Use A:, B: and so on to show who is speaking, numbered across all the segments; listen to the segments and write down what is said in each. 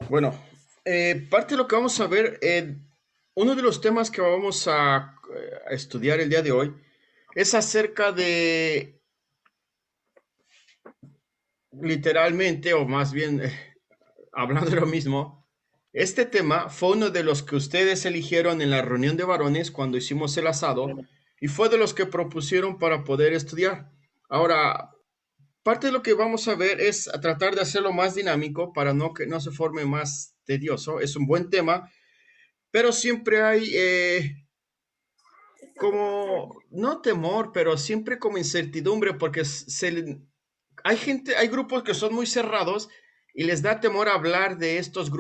A: Bueno, parte de lo que vamos a ver, uno de los temas que vamos a estudiar el día de hoy es acerca de, literalmente, o más bien hablando de lo mismo, este tema fue uno de los que ustedes eligieron en la reunión de varones cuando hicimos el asado y fue de los que propusieron para poder estudiar. Ahora, parte de lo que vamos a ver es a tratar de hacerlo más dinámico para no que no se forme más tedioso. Es un buen tema, pero siempre hay como, no temor, pero siempre como incertidumbre, porque hay gente, hay grupos que son muy cerrados y les da temor hablar de estos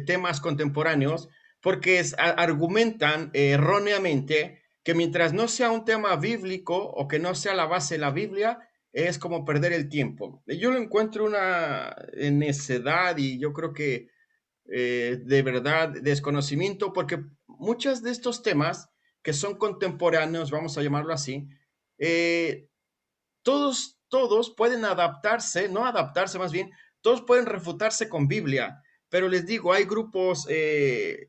A: temas contemporáneos, porque argumentan erróneamente que mientras no sea un tema bíblico o que no sea la base de la Biblia, es como perder el tiempo. Yo lo encuentro una necedad y yo creo que de verdad desconocimiento, porque muchos de estos temas que son contemporáneos, vamos a llamarlo así, eh, todos pueden adaptarse, no adaptarse más bien, todos pueden refutarse con Biblia, pero les digo, hay grupos, de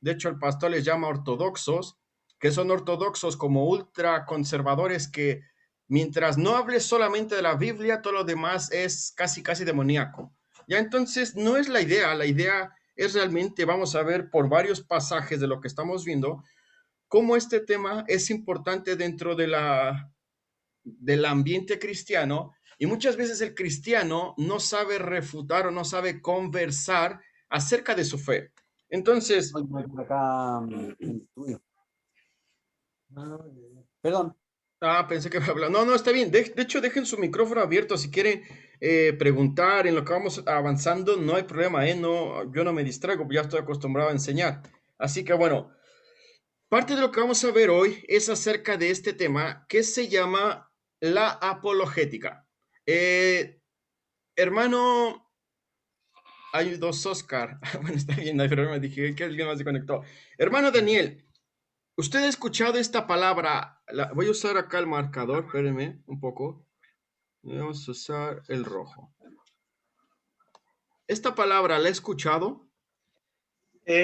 A: hecho el pastor les llama ortodoxos, que son ortodoxos como ultra conservadores que mientras no hables solamente de la Biblia, todo lo demás es casi, casi demoníaco. Ya entonces no es la idea es realmente, vamos a ver por varios pasajes de lo que estamos viendo, cómo este tema es importante dentro del ambiente cristiano y muchas veces el cristiano no sabe refutar o no sabe conversar acerca de su fe. Entonces,
B: Ay, no, por acá en el estudio. Perdón.
A: pensé que me hablaba. No, no, está bien. De hecho, dejen su micrófono abierto si quieren preguntar en lo que vamos avanzando. No hay problema, ¿eh? No, yo no me distraigo, ya estoy acostumbrado a enseñar. Así que bueno, parte de lo que vamos a ver hoy es acerca de este tema que se llama la apologética. Eh, Hermano, hay dos Oscar. Bueno, está bien, no hay problema. Dije que alguien más se conectó. Hermano Daniel, ¿usted ha escuchado esta palabra? Voy a usar acá el marcador, espérenme un poco. Vamos a usar el rojo. ¿Esta palabra la ha escuchado?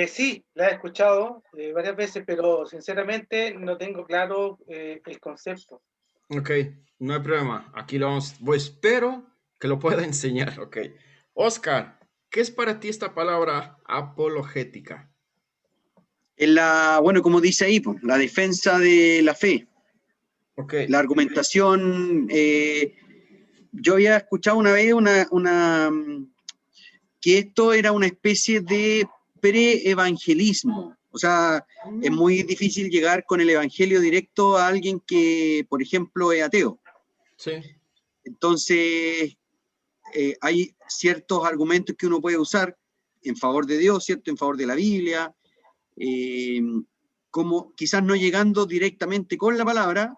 C: Sí, la he escuchado varias veces, pero sinceramente no tengo claro el concepto.
A: Ok, no hay problema. Aquí lo vamos. Pues espero que lo pueda enseñar. Ok. Oscar, ¿qué es para ti esta palabra apologética?
B: Bueno, como dice ahí, pues, la defensa de la fe,
A: Ok.
B: la argumentación. Yo había escuchado una vez que esto era una especie de pre-evangelismo. O sea, es
A: Mm,
B: muy difícil llegar con el evangelio directo a alguien que, por ejemplo, es ateo.
A: sí.
B: Entonces, hay ciertos argumentos que uno puede usar en favor de Dios, ¿cierto? En favor de la Biblia, eh, como quizás no llegando directamente con la palabra,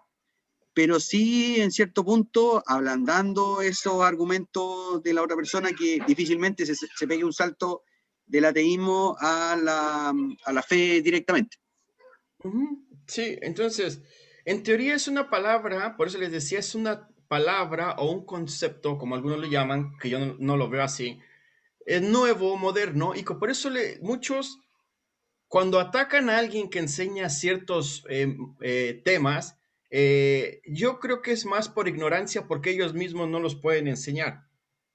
B: pero sí en cierto punto ablandando esos argumentos de la otra persona que difícilmente se pegue un salto del ateísmo a la fe directamente.
A: Ujú. Sí, entonces, en teoría es una palabra, por eso les decía, es una palabra o un concepto, como algunos lo llaman, que yo no lo veo así, es nuevo, moderno, y que por eso muchos, cuando atacan a alguien que enseña ciertos temas, yo creo que es más por ignorancia, porque ellos mismos no los pueden enseñar.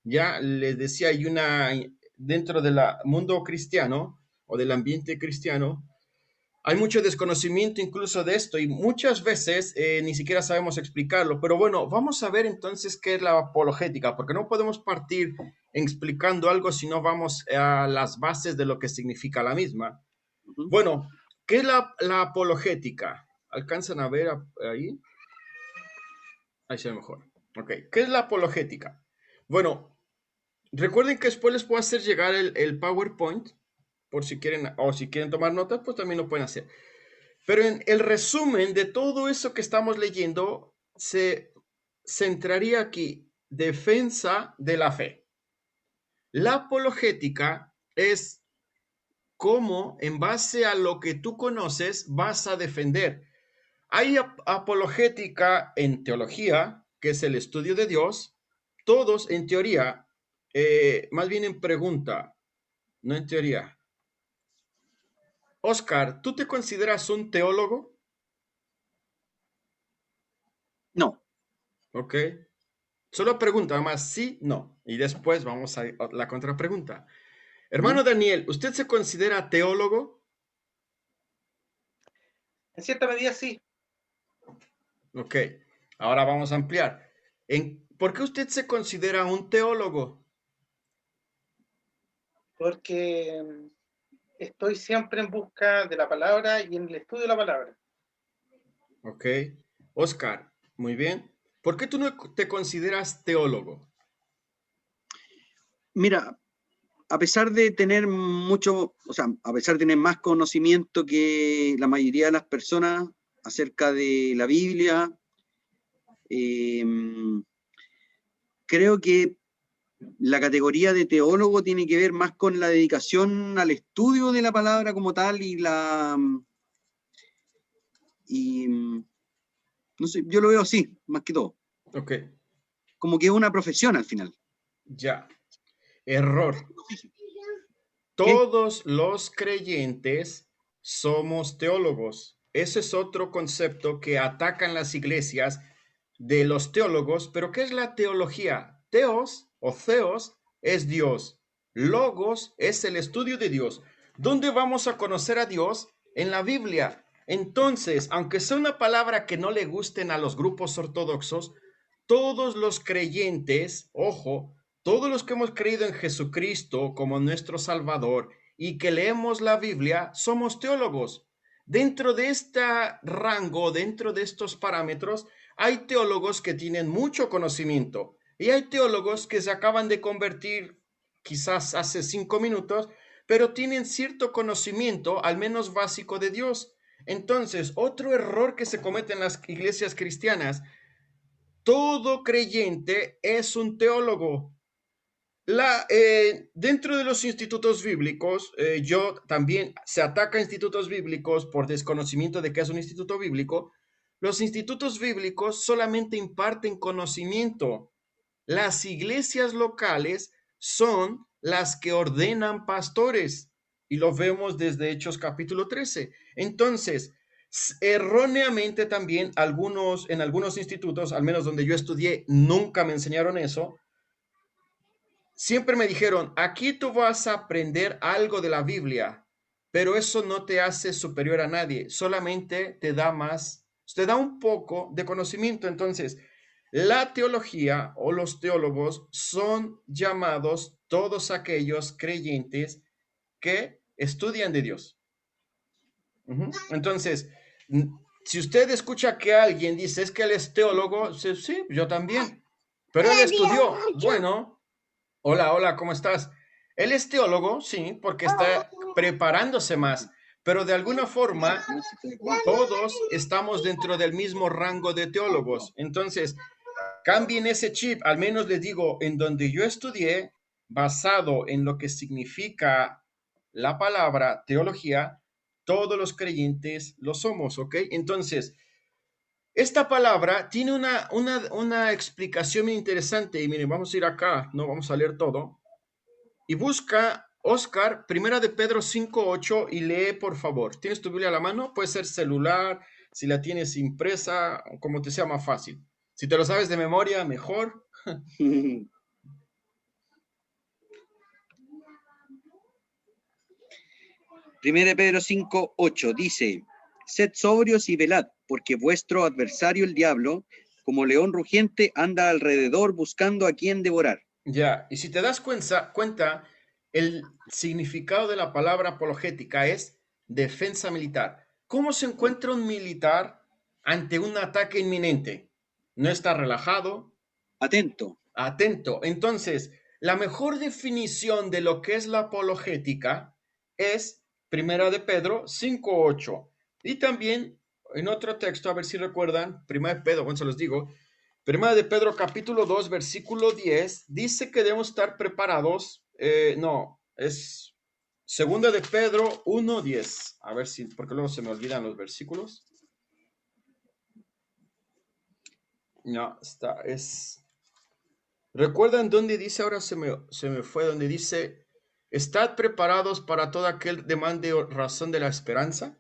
A: Ya les decía, hay dentro del mundo cristiano o del ambiente cristiano, hay mucho desconocimiento incluso de esto y muchas veces ni siquiera sabemos explicarlo. Pero bueno, vamos a ver entonces qué es la apologética, porque no podemos partir explicando algo si no vamos a las bases de lo que significa la misma.
B: Uh -huh.
A: Bueno, ¿qué es la apologética? ¿Alcanzan a ver ahí? Ahí se ve mejor. Ok, ¿qué es la apologética? Bueno, recuerden que después les puedo hacer llegar el PowerPoint, por si quieren, o si quieren tomar notas, pues también lo pueden hacer. Pero en el resumen de todo eso que estamos leyendo se centraría aquí, defensa de la fe. La apologética es cómo, en base a lo que tú conoces, vas a defender. Hay apologética en teología, que es el estudio de Dios, todos en teoría, más bien en pregunta. no en teoría. Oscar, ¿tú te consideras un teólogo?
B: No.
A: Ok. Solo pregunta más sí, no. Y después vamos a la contrapregunta.
B: ¿Mm?
A: Hermano Daniel, ¿usted se considera teólogo?
C: En cierta medida sí,
A: Ok. Ahora vamos a ampliar. ¿Por qué usted se considera un teólogo?
C: porque estoy siempre en busca de la palabra y en el estudio de la palabra.
A: Ok. Oscar, muy bien. ¿Por qué tú no te consideras teólogo?
B: Mira, a pesar de tener mucho, o sea, a pesar de tener más conocimiento que la mayoría de las personas acerca de la Biblia, eh, creo que la categoría de teólogo tiene que ver más con la dedicación al estudio de la palabra como tal y no sé, yo lo veo así, más que todo,
A: Ok,
B: como que es una profesión al final.
A: ya. Error.
B: ¿Qué?
A: Todos los creyentes somos teólogos. Ese es otro concepto que atacan las iglesias de los teólogos. Pero ¿qué es la teología? Teos o theos es Dios. Logos es el estudio de Dios. ¿Dónde vamos a conocer a Dios? En la Biblia. Entonces, aunque sea una palabra que no le gusten a los grupos ortodoxos, todos los creyentes, ojo, todos los que hemos creído en Jesucristo como nuestro Salvador y que leemos la Biblia, somos teólogos. Dentro de este rango, dentro de estos parámetros, hay teólogos que tienen mucho conocimiento y hay teólogos que se acaban de convertir quizás hace 5 minutos, pero tienen cierto conocimiento, al menos básico, de Dios. Entonces, otro error que se comete en las iglesias cristianas: todo creyente es un teólogo. Dentro de los institutos bíblicos, yo también se ataca a institutos bíblicos por desconocimiento de qué es un instituto bíblico. Los institutos bíblicos solamente imparten conocimiento. Las iglesias locales son las que ordenan pastores y lo vemos desde Hechos capítulo 13. Entonces, erróneamente también en algunos institutos, al menos donde yo estudié, nunca me enseñaron eso. Siempre me dijeron, aquí tú vas a aprender algo de la Biblia, pero eso no te hace superior a nadie, solamente te da un poco de conocimiento. Entonces, la teología o los teólogos son llamados todos aquellos creyentes que estudian de Dios. Entonces, si usted escucha que alguien dice, es que él es teólogo, dice, sí, yo también, pero él estudió. Bueno, hola, hola, ¿cómo estás? Él es teólogo, sí, porque está preparándose más, pero de alguna forma todos estamos dentro del mismo rango de teólogos. Entonces, cambien ese chip, al menos les digo, en donde yo estudié, basado en lo que significa la palabra teología, todos los creyentes lo somos, ¿ok? Entonces, esta palabra tiene una explicación muy interesante y miren, vamos a ir acá, no vamos a leer todo. Y busca, Oscar, Primera de Pedro 5:8 y lee, por favor. ¿Tienes tu Biblia a la mano? Puede ser celular, si la tienes impresa, como te sea más fácil. Si te lo sabes de memoria, mejor.
B: Primera de Pedro 5:8 dice, sed sobrios y velad, porque vuestro adversario el diablo, como león rugiente, anda alrededor buscando a quien devorar.
A: Ya, y si te das cuenta, el significado de la palabra apologética es defensa militar. ¿Cómo se encuentra un militar ante un ataque inminente? No está relajado,
B: Atento.
A: atento. Entonces, la mejor definición de lo que es la apologética es Primera de Pedro 5:8. Y también en otro texto, a ver si recuerdan, Primera de Pedro, bueno, se los digo, Primera de Pedro capítulo 2, versículo 10, dice que debemos estar preparados. No, es Segunda de Pedro 1:10. A ver si, porque luego se me olvidan los versículos. No, es... ¿Recuerdan dónde dice? Ahora se me fue, donde dice Estad preparados para todo aquel demande razón de la esperanza.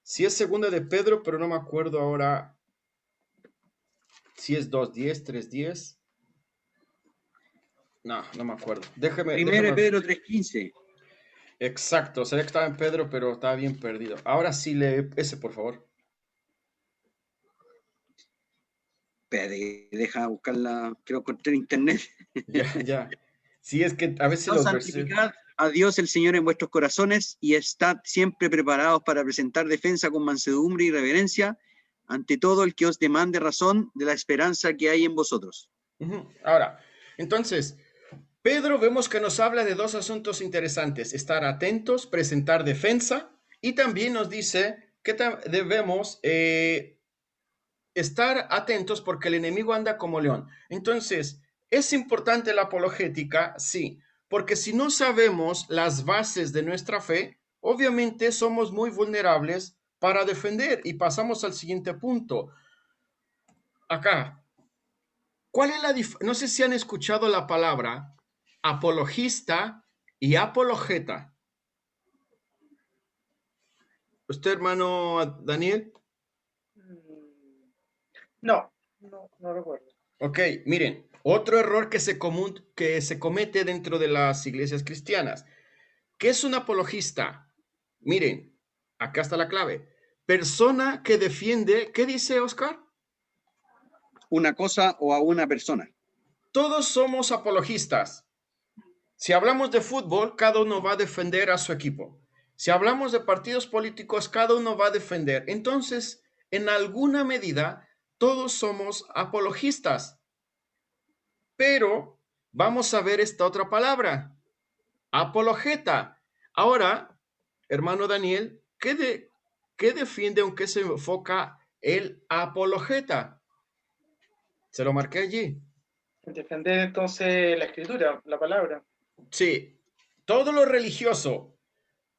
A: Si es segunda de Pedro, pero no me acuerdo ahora si es 2:10, 3:10. No, no me acuerdo.
B: Primero de
A: Déjeme.
B: Pedro 3:15.
A: Exacto, sabía que estaba en Pedro, pero estaba bien perdido. Ahora sí lee ese, por favor.
B: Espérate, deja buscarla, quiero encontrar en internet.
A: Ya. Sí, es que a veces
B: No,
A: los versículos...
B: santificad a Dios el Señor en vuestros corazones y estad siempre preparados para presentar defensa con mansedumbre y reverencia ante todo el que os demande razón de la esperanza que hay en vosotros.
A: Ahora, entonces, Pedro vemos que nos habla de dos asuntos interesantes: estar atentos, presentar defensa, y también nos dice que debemos estar atentos porque el enemigo anda como león. Entonces, ¿es importante la apologética? Sí, porque si no sabemos las bases de nuestra fe, obviamente somos muy vulnerables para defender. Y pasamos al siguiente punto. Acá, ¿cuál es la diferencia? No sé si han escuchado la palabra apologista y apologeta. ¿Usted, hermano Daniel?
C: No, no recuerdo.
A: Ok, miren, otro error que se comete dentro de las iglesias cristianas. ¿Qué es un apologista? Miren, acá está la clave. Persona que defiende, ¿qué dice Oscar?
B: Una cosa o a una persona.
A: Todos somos apologistas. Si hablamos de fútbol, cada uno va a defender a su equipo. Si hablamos de partidos políticos, cada uno va a defender. Entonces, en alguna medida, todos somos apologistas. Pero vamos a ver esta otra palabra, apologeta. Ahora, hermano Daniel, ¿qué defiende aunque se enfoca el apologeta? Se lo marqué allí.
C: Defender entonces la escritura, la palabra.
A: Sí, todo lo religioso.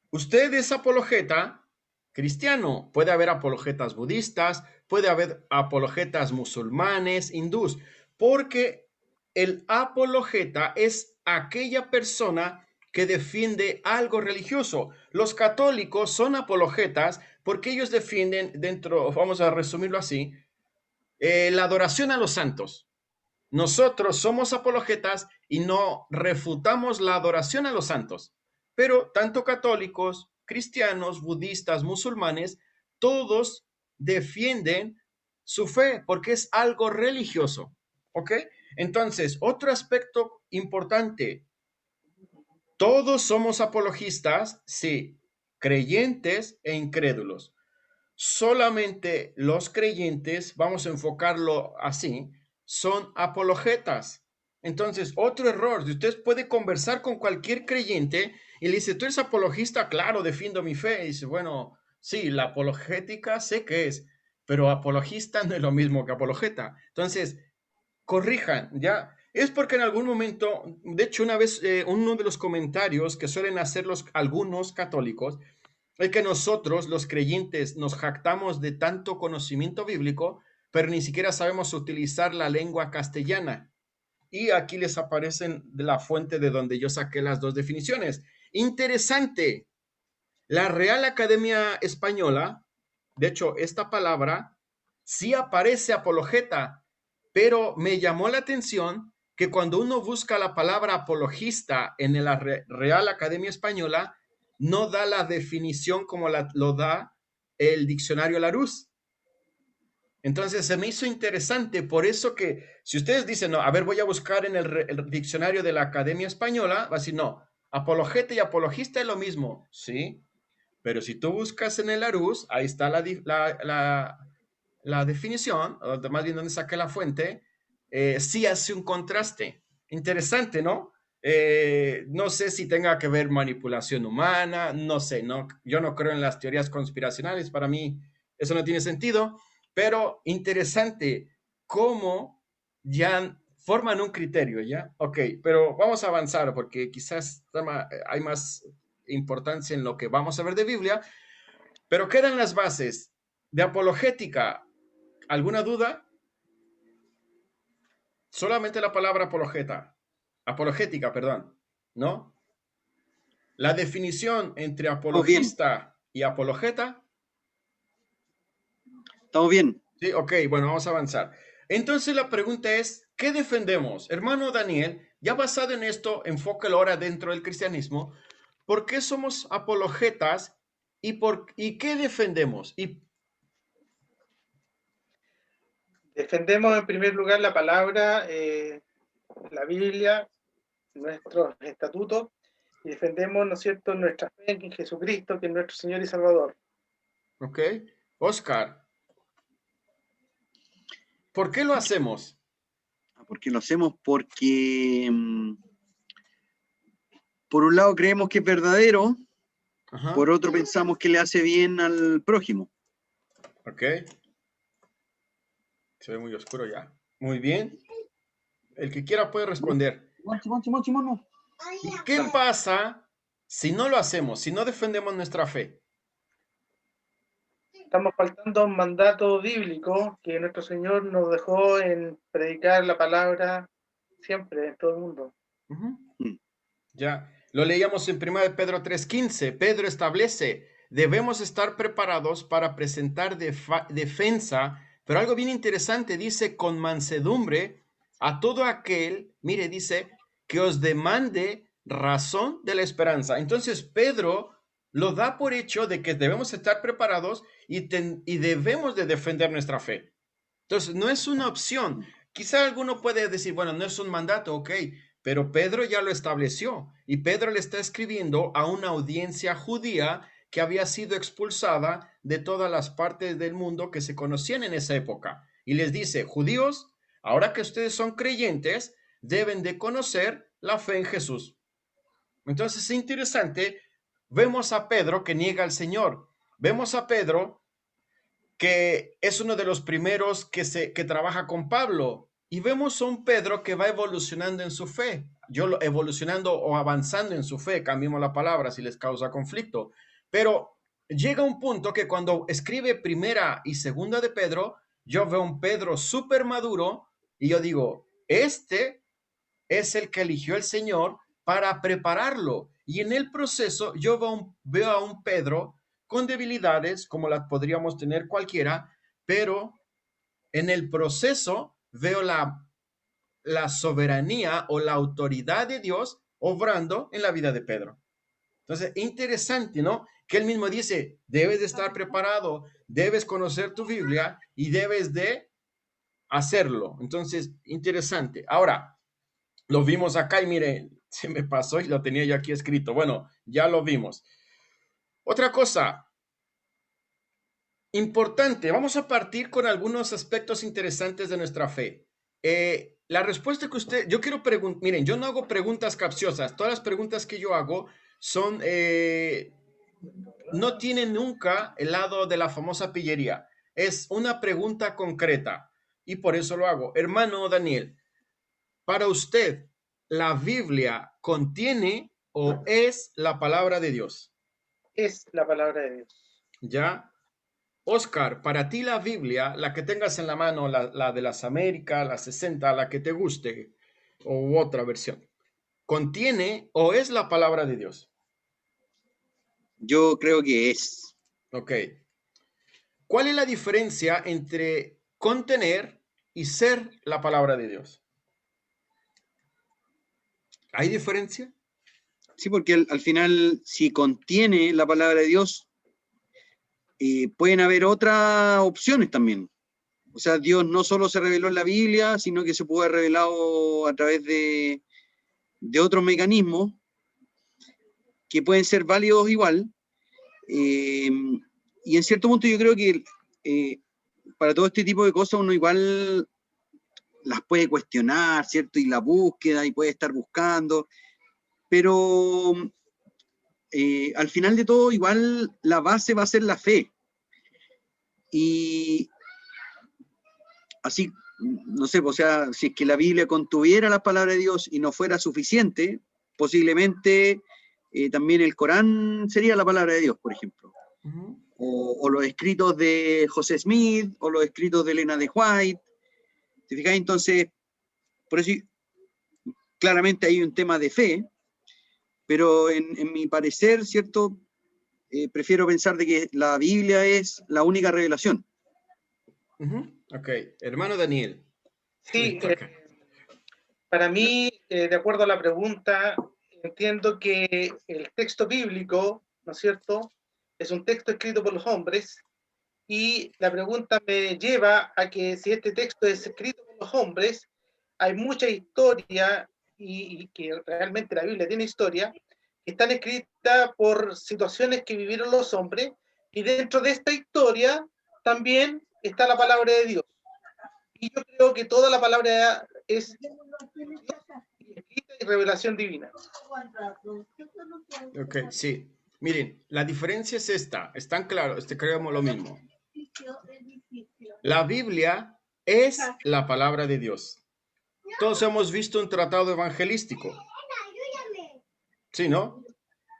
A: Usted es apologeta cristiano. Puede haber apologetas budistas, puede haber apologetas musulmanes, hindús, porque el apologeta es aquella persona que defiende algo religioso. Los católicos son apologetas porque ellos defienden dentro, vamos a resumirlo así, la adoración a los santos. Nosotros somos apologetas y no refutamos la adoración a los santos, pero tanto católicos, cristianos, budistas, musulmanes, todos defienden su fe porque es algo religioso, ¿ok? Entonces, otro aspecto importante, todos somos apologistas, sí, creyentes e incrédulos. Solamente los creyentes, vamos a enfocarlo así, son apologetas. Entonces, otro error, usted puede conversar con cualquier creyente y le dice, ¿tú eres apologista? Claro, defiendo mi fe. Y dice, bueno, sí, la apologética sé que es, pero apologista no es lo mismo que apologeta. Entonces, corrijan, ¿ya? Es porque en algún momento, de hecho, una vez, uno de los comentarios que suelen hacer algunos católicos es que nosotros, los creyentes, nos jactamos de tanto conocimiento bíblico, pero ni siquiera sabemos utilizar la lengua castellana. Y aquí les aparecen de la fuente de donde yo saqué las dos definiciones. Interesante. La Real Academia Española, de hecho, esta palabra sí aparece apologeta, pero me llamó la atención que cuando uno busca la palabra apologista en la Real Academia Española, no da la definición como lo da el diccionario Larousse. Entonces se me hizo interesante, por eso que si ustedes dicen, no, a ver, voy a buscar en el diccionario de la Academia Española, va a decir, no, apologeta y apologista es lo mismo, ¿sí? Pero si tú buscas en el Larousse, ahí está la definición, o más bien donde saqué la fuente, sí hace un contraste. Interesante, ¿no? No sé si tenga que ver manipulación humana, no sé, no, yo no creo en las teorías conspiracionales, para mí eso no tiene sentido, pero interesante cómo ya forman un criterio, ¿ya? Ok, pero vamos a avanzar porque quizás hay más importancia en lo que vamos a ver de Biblia, pero quedan las bases de apologética. ¿Alguna duda? Solamente la palabra apologética, perdón, ¿no? La definición entre
B: Estamos bien,
A: apologista y apologeta.
B: estamos bien.
A: Sí, ok, bueno, vamos a avanzar. Entonces la pregunta es, ¿qué defendemos? Hermano Daniel, ya basado en esto, enfócalo ahora dentro del cristianismo. ¿Por qué somos apologetas y qué defendemos?
C: Defendemos en primer lugar la palabra, la Biblia, nuestros estatutos, y defendemos, ¿no es cierto?, nuestra fe en Jesucristo, que es nuestro Señor y Salvador.
A: Ok, Oscar, ¿por qué lo hacemos?
B: ¿Por qué lo hacemos? Porque, por un lado, creemos que es verdadero,
A: Ajá,
B: por otro, pensamos que le hace bien al prójimo.
A: ok, se ve muy oscuro ya. Muy bien, el que quiera puede responder.
B: Simón, no.
A: ¿Y qué pasa si no lo hacemos, si no defendemos nuestra fe?
C: Estamos faltando a un mandato bíblico que nuestro Señor nos dejó en predicar la palabra siempre, en todo el mundo.
A: Ujú.
B: Mm.
A: Ya, lo leíamos en 1 de Pedro 3:15. Pedro establece, debemos estar preparados para presentar defensa, pero algo bien interesante, dice, con mansedumbre a todo aquel, mire, dice, que os demande razón de la esperanza. Entonces, Pedro lo da por hecho de que debemos estar preparados y debemos de defender nuestra fe. Entonces, no es una opción. Quizá alguno puede decir, bueno, no es un mandato, ok, pero Pedro ya lo estableció y Pedro le está escribiendo a una audiencia judía que había sido expulsada de todas las partes del mundo que se conocían en esa época. Y les dice, judíos, ahora que ustedes son creyentes, deben de conocer la fe en Jesús. Entonces es interesante, vemos a Pedro que niega al Señor, vemos a Pedro que es uno de los primeros que trabaja con Pablo. Y vemos a un Pedro que va evolucionando en su fe, evolucionando o avanzando en su fe, cambiemos la palabra si les causa conflicto. Pero llega un punto que cuando escribe primera y segunda de Pedro, yo veo un Pedro súper maduro y yo digo, este es el que eligió el Señor para prepararlo. Y en el proceso yo veo a un Pedro con debilidades como las podríamos tener cualquiera, pero en el proceso veo la soberanía o la autoridad de Dios obrando en la vida de Pedro. Entonces, interesante, ¿no? Que él mismo dice, debes de estar preparado, debes conocer tu Biblia y debes de hacerlo. Entonces, interesante. Ahora, lo vimos acá y mire, se me pasó y lo tenía yo aquí escrito. Bueno, ya lo vimos. Otra cosa importante, vamos a partir con algunos aspectos interesantes de nuestra fe. La respuesta que yo quiero preguntar, miren, yo no hago preguntas capciosas, todas las preguntas que yo hago son, no tienen nunca el lado de la famosa pillería, es una pregunta concreta y por eso lo hago. Hermano Daniel, para usted, ¿la Biblia contiene o es la palabra de Dios?
C: Es la palabra de Dios.
A: ¿Ya? Oscar, para ti la Biblia, la que tengas en la mano, la de las Américas, la 60, la que te guste, o otra versión, ¿contiene o es la palabra de Dios?
B: Yo creo que es.
A: Ok. ¿Cuál es la diferencia entre contener y ser la palabra de Dios? ¿Hay diferencia?
B: Sí, porque al final, si contiene la palabra de Dios, pueden haber otras opciones también. O sea, Dios no solo se reveló en la Biblia, sino que se pudo haber revelado a través de otros mecanismos que pueden ser válidos igual. Y en cierto punto yo creo que para todo este tipo de cosas uno igual las puede cuestionar, ¿cierto? Y la búsqueda, y puede estar buscando, pero al final de todo igual la base va a ser la fe. Y así, no sé, o sea, si es que la Biblia contuviera la palabra de Dios y no fuera suficiente, posiblemente también el Corán sería la palabra de Dios, por ejemplo.
A: Uh-huh.
B: O los escritos de José Smith, o los escritos de Elena de White. ¿Te fijas? Entonces, por eso claramente hay un tema de fe, pero en mi parecer, ¿cierto? Prefiero pensar de que la Biblia es la única revelación.
A: Ok, hermano Daniel.
C: Sí, para mí, de acuerdo a la pregunta, entiendo que el texto bíblico, ¿no es cierto?, es un texto escrito por los hombres, y la pregunta me lleva a que si este texto es escrito por los hombres, hay mucha historia, y que realmente la Biblia tiene historia, que están escritas por situaciones que vivieron los hombres, y dentro de esta historia también está la palabra de Dios. Y yo creo que toda la palabra es escrita y revelación divina.
A: Ok, sí. Miren, la diferencia es esta. Están claros, creemos lo mismo. La Biblia es la palabra de Dios. Todos hemos visto un tratado evangelístico. ¿Sí, no?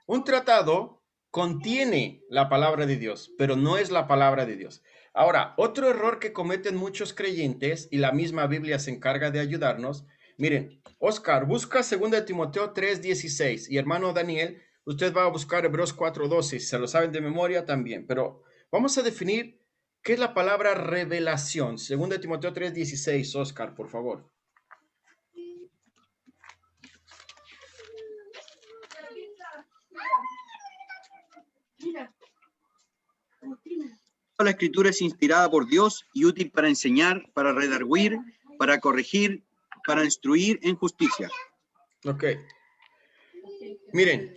A: Un tratado contiene la palabra de Dios, pero no es la palabra de Dios. Ahora, otro error que cometen muchos creyentes, y la misma Biblia se encarga de ayudarnos. Miren, Oscar, busca 2 Timoteo 3:16, y hermano Daniel, usted va a buscar Hebreos 4:12, si se lo saben de memoria también, pero vamos a definir qué es la palabra revelación. 2 Timoteo 3:16, Oscar, por favor.
B: La escritura es inspirada por Dios y útil para enseñar, para redarguir, para corregir, para instruir en justicia.
A: Ok. Miren,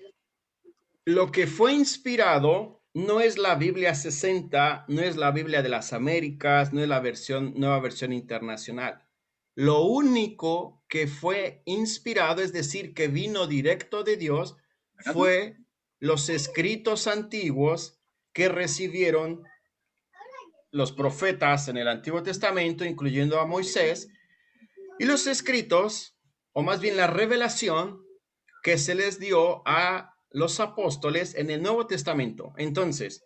A: lo que fue inspirado no es la Biblia 60, no es la Biblia de las Américas, no es la nueva versión internacional. Lo único que fue inspirado, es decir, que vino directo de Dios, fue los escritos antiguos que recibieron los profetas en el Antiguo Testamento, incluyendo a Moisés, y los escritos, o más bien la revelación que se les dio a los apóstoles en el Nuevo Testamento. Entonces,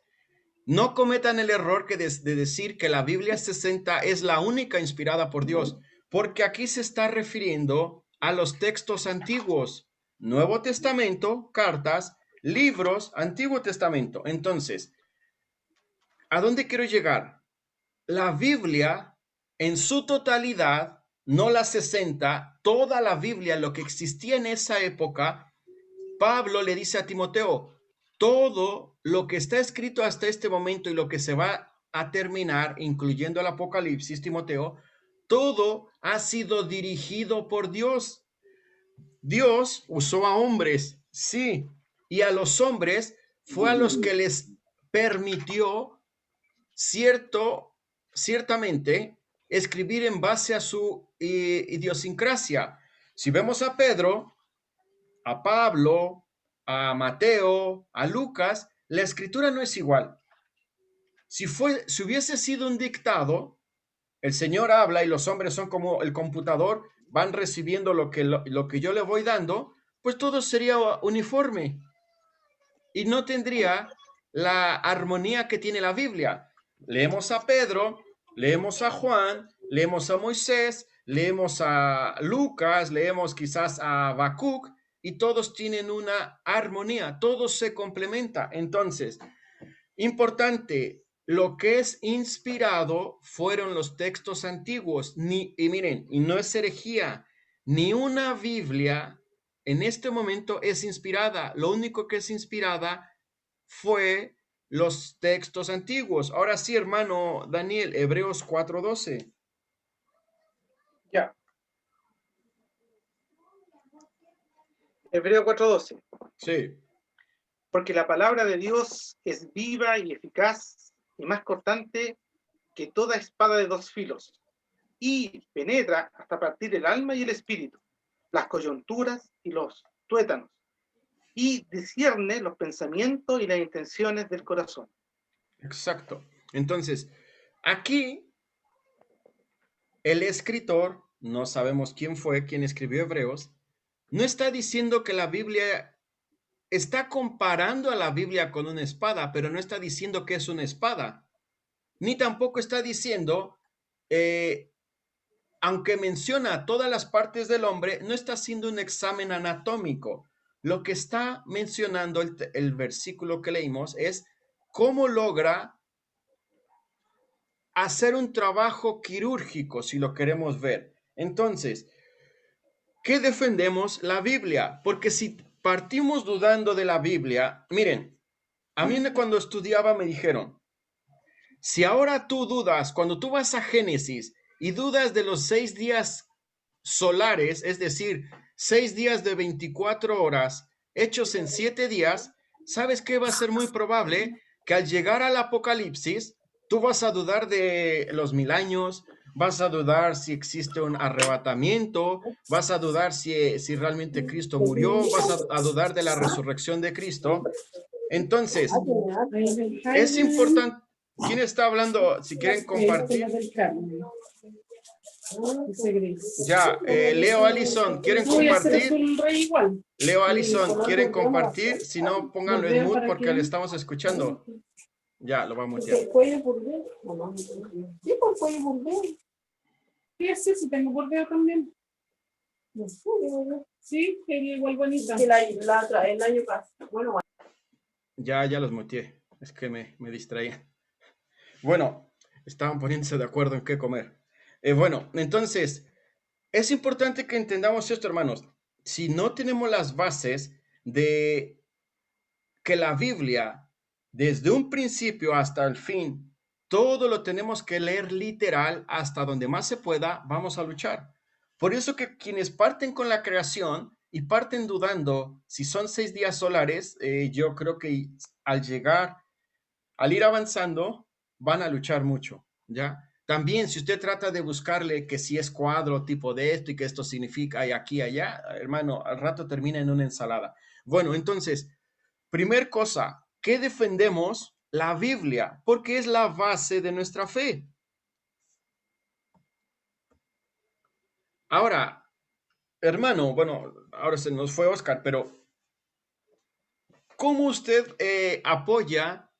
A: no cometan el error de decir que la Biblia 60 es la única inspirada por Dios, porque aquí se está refiriendo a los textos antiguos, Nuevo Testamento, cartas, libros, Antiguo Testamento. Entonces, ¿a dónde quiero llegar? La Biblia en su totalidad, no la 60, toda la Biblia, lo que existía en esa época, Pablo le dice a Timoteo, todo lo que está escrito hasta este momento y lo que se va a terminar, incluyendo el Apocalipsis, Timoteo, todo ha sido dirigido por Dios. Dios usó a hombres, sí, y a los hombres fue a los que les permitió ciertamente escribir en base a su idiosincrasia. Si vemos a Pedro, a Pablo, a Mateo, a Lucas, la escritura no es igual. Si hubiese sido un dictado, el Señor habla y los hombres son como el computador, van recibiendo lo que yo le voy dando, pues todo sería uniforme y no tendría la armonía que tiene la Biblia. Leemos a Pedro, leemos a Juan, leemos a Moisés, leemos a Lucas, leemos quizás a Habacuc, y todos tienen una armonía, todos se complementa. Entonces, importante, lo que es inspirado fueron los textos antiguos. Y miren, y no es herejía, ni una Biblia en este momento es inspirada. Lo único que es inspirada fue los textos antiguos. Ahora sí, hermano Daniel, Hebreos 4:12.
C: Ya. Hebreo 4:12.
A: Sí.
C: Porque la palabra de Dios es viva y eficaz y más cortante que toda espada de dos filos, y penetra hasta partir el alma y el espíritu, las coyunturas y los tuétanos, y discierne los pensamientos y las intenciones del corazón.
A: Exacto. Entonces, aquí el escritor, no sabemos quién fue, quien escribió Hebreos, no está diciendo que la Biblia, está comparando a la Biblia con una espada, pero no está diciendo que es una espada. Ni tampoco está diciendo, aunque menciona todas las partes del hombre, no está haciendo un examen anatómico. lo que está mencionando el versículo que leímos es cómo logra hacer un trabajo quirúrgico, si lo queremos ver. Entonces, ¿qué defendemos? La Biblia, porque si partimos dudando de la Biblia, miren, a mí cuando estudiaba me dijeron, si ahora tú dudas, cuando tú vas a Génesis y dudas de los 6 días solares, es decir, 6 días de 24 horas, hechos en 7 días, ¿sabes qué va a ser muy probable? Que al llegar al Apocalipsis, tú vas a dudar de los 1000 años, vas a dudar si existe un arrebatamiento, vas a dudar si realmente Cristo murió, vas a dudar de la resurrección de Cristo. Entonces, es importante. ¿Quién está hablando? Si quieren compartir. Ya, Leo, Alison, ¿quieren compartir? Leo, Alison, ¿quieren compartir? Si no, pónganlo en mute porque le estamos escuchando. Ya, lo vamos a mutear.
D: Sí, sí, sí, tengo bordeo también. Sí, sería igual bonita. El año pasado. Bueno,
A: Ya los muteé. Es que me distraía. Bueno, estaban poniéndose de acuerdo en qué comer. Bueno, entonces, es importante que entendamos esto, hermanos. Si no tenemos las bases de que la Biblia, desde un principio hasta el fin, todo lo tenemos que leer literal hasta donde más se pueda, vamos a luchar. Por eso que quienes parten con la creación y parten dudando si son 6 días solares, yo creo que al ir avanzando, van a luchar mucho, ¿ya? También, si usted trata de buscarle que si es cuadro tipo de esto y que esto significa y aquí, allá, hermano, al rato termina en una ensalada. Bueno, entonces, primer cosa, ¿qué defendemos? La Biblia, porque es la base de nuestra fe. Ahora, hermano, bueno, ahora se nos fue Oscar, pero ¿cómo usted apoya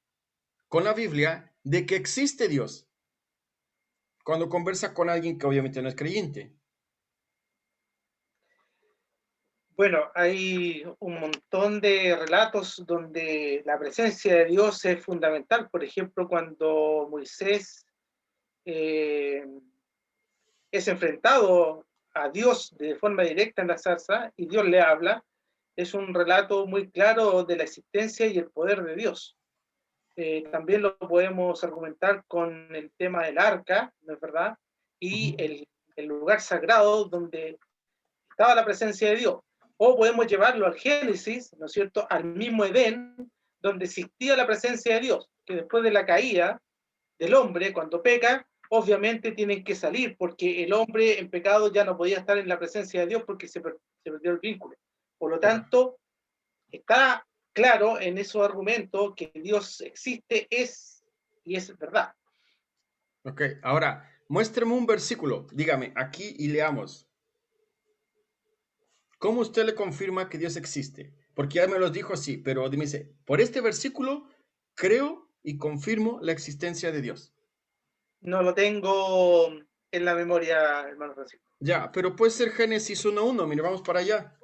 A: con la Biblia de que existe Dios cuando conversa con alguien que obviamente no es creyente?
C: Bueno, hay un montón de relatos donde la presencia de Dios es fundamental. Por ejemplo, cuando Moisés es enfrentado a Dios de forma directa en la zarza y Dios le habla, es un relato muy claro de la existencia y el poder de Dios. También lo podemos argumentar con el tema del arca, ¿no es verdad? Y el lugar sagrado donde estaba la presencia de Dios. O podemos llevarlo al Génesis, ¿no es cierto?, al mismo Edén, donde existía la presencia de Dios, que después de la caída del hombre, cuando peca, obviamente tienen que salir, porque el hombre en pecado ya no podía estar en la presencia de Dios porque se perdió el vínculo. Por lo tanto, está claro en esos argumentos que Dios existe, y es verdad.
A: Ok, ahora, muéstreme un versículo, dígame, aquí y leamos. ¿Cómo usted le confirma que Dios existe? Porque ya me los dijo así, pero me dice, por este versículo creo y confirmo la existencia de Dios.
C: No lo tengo en la memoria, hermano Francisco.
A: Ya, pero puede ser Génesis 1:1, mire, vamos para allá.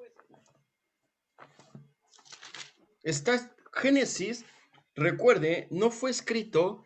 A: Está Génesis, recuerde, no fue escrito,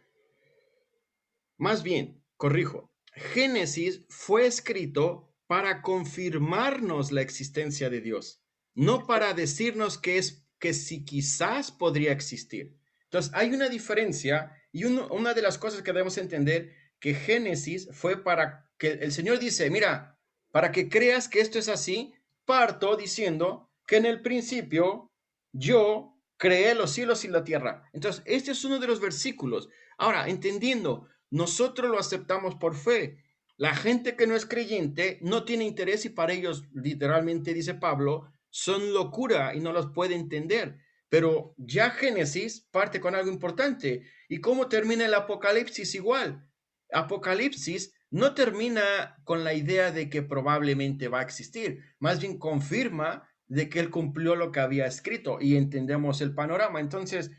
A: más bien, corrijo, Génesis fue escrito para confirmarnos la existencia de Dios, no para decirnos que si quizás podría existir. Entonces, hay una diferencia y una de las cosas que debemos entender que Génesis fue para que el Señor dice, mira, para que creas que esto es así, parto diciendo que en el principio yo creé los cielos y la tierra. Entonces, este es uno de los versículos. Ahora, entendiendo, nosotros lo aceptamos por fe. La gente que no es creyente no tiene interés y para ellos, literalmente dice Pablo, son locura y no los puede entender. Pero ya Génesis parte con algo importante. ¿Y cómo termina el Apocalipsis igual? Apocalipsis no termina con la idea de que probablemente va a existir, más bien confirma de que él cumplió lo que había escrito y entendemos el panorama. Entonces,